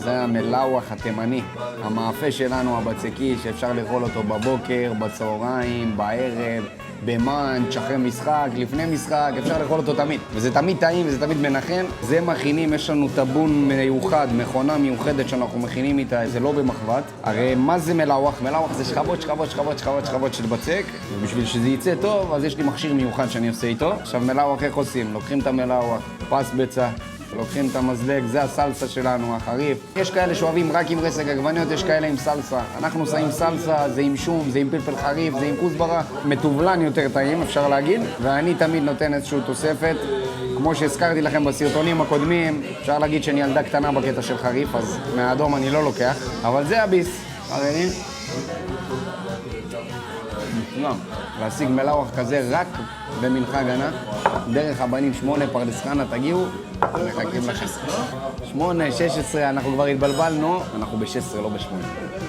זה המלאווח התימני, המאפה שלנו, הבצקי, שאפשר לאכול אותו בבוקר, בצהריים, בערב, במאנץ', אחרי משחק, לפני משחק, אפשר לאכול אותו תמיד. וזה תמיד טעים, זה תמיד מנחם. זה מכינים, יש לנו טבון מיוחד, מכונה מיוחדת שאנחנו מכינים איתה, זה לא במחבת. הרי מה זה מלאווח? מלאווח זה שכבות, שכבות, שכבות, שכבות, שכבות של בצק, ובשביל שזה יצא טוב, אז יש לי מכשיר מיוחד שאני עושה איתו. עכשיו מלאווח איך עושים? לוקחים את המלאווח, פס ביצה, לוקחים את המזלג, זה הסלסה שלנו, החריף. יש כאלה שאוהבים רק עם רסק עגבניות, יש כאלה עם סלסה. אנחנו עושים סלסה, זה עם שום, זה עם פלפל חריף, זה עם כוסברה. מתובלן יותר טעים, אפשר להגיד. ואני תמיד נותן איזושהי תוספת. כמו שהזכרתי לכם בסרטונים הקודמים, אפשר להגיד שאני ילדה קטנה בקטע של חריף, אז מהאדום אני לא לוקח. אבל זה הביס. חברים. להשיג מלאווח כזה רק במנחה גנה. דרך הבנים 8 פרדס חנה, תגיעו, מחכים לכם. 8, 16, אנחנו כבר התבלבלנו, אנחנו ב-16, לא ב-8.